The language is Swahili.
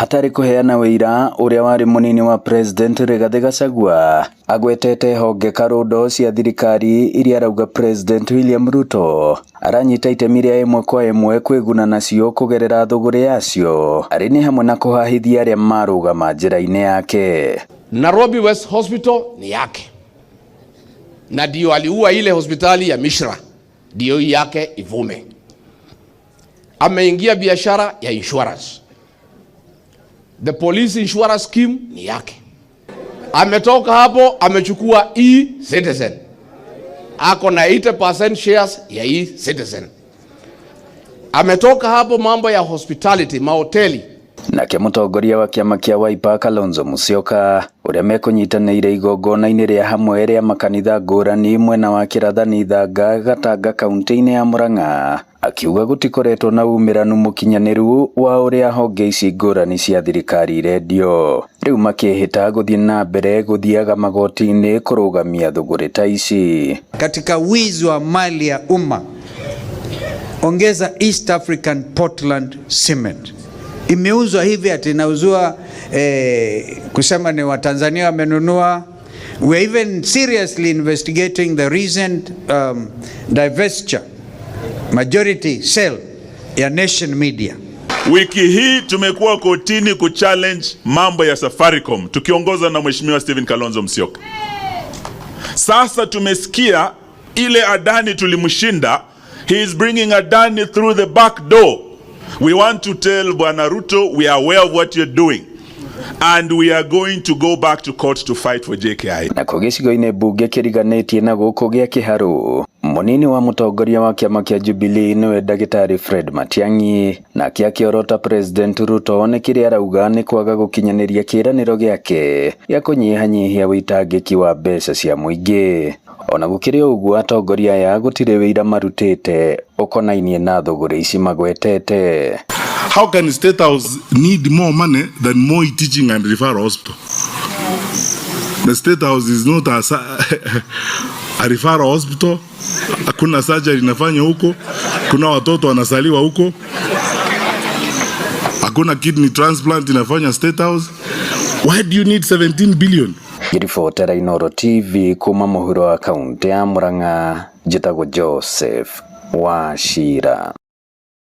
hatari kuheana wĩira uria wari munini wa President Rigathi Gachagua agwetete honge karundo cia thirikari iria arauga President William Ruto aranyita itemi ria imwe kwa imwe kwiguna nacio kugerera thuguri yacio ari ni hamwe na kuhahithia aria marugama njira-ini yake. Nairobi West Hospital ni yake, na ndio aliua ile hospitali ya Mishra, ndio yake ivume. Ameingia biashara ya insurance, the police insurance scheme ni yake. Ametoka hapo amechukua e-Citizen, ako na 80% shares ya e-Citizen. Ametoka hapo mambo ya hospitality, mahoteli. Nake mutongoria wa kiama kia Wiper Kalonzo Musyoka uria mekunyitanĩire igongona-inĩ ria hamwe ria makanitha ngũrani mwena wa Kĩrathani Ithanga Gatanga kaunti-inĩ ya Murang'a akiuga gutikoretwo na umiranu mukinyaniru wa uria honge ici ngũrani cia thirikari irendio. Riu makihita guthii na mbere guthiaga magoti-inĩ kurugamia thuguri ta ici. Katika wizi wa mali ya umma, ongeza East African Portland Cement. Imeuzwa hivi ati inauzwa kusema ni Watanzania wamenunua. We even seriously investigating the recent divestiture majority sale ya Nation Media. Wiki hii tumekuwa kotini kuchallenge mambo ya Safaricom tukiongozwa na Mheshimiwa Stephen Kalonzo Musyoka. Sasa tumesikia ile Adani tulimshinda, he is bringing Adani through the back door. We want to tell Bwana Ruto we are aware of what you're doing and we are going to go back to court to fight for JKI. Na kugicigo-ini bunge kiriganitie na guku gia Kiharu, munini wa mutongoria wa kiama kia Jubilee niwe Dagitari Fred Matiang'i na akiorota President Ruto ni kiria arauga ni kwaga gukinyaniria kiraniro giake ya kunyihanyihia witangiki wa mbeca cia muingi. Ona gukiri uguo atongoria ya gutire wira marutite ukonainie na thuguri ici magwetete. How can the State House need more money than Moi Teaching and Referral Hospital? The State House is not a referral hospital. Hakuna surgery inafanya huko, kuna watoto wanasaliwa huko, hakuna kidney transplant inafanya State House. Why do you need 17 billion? Giribotera Inooro TV kuma muhuro wa kaunti ya Murang'a, njitagwo Joseph Wachira.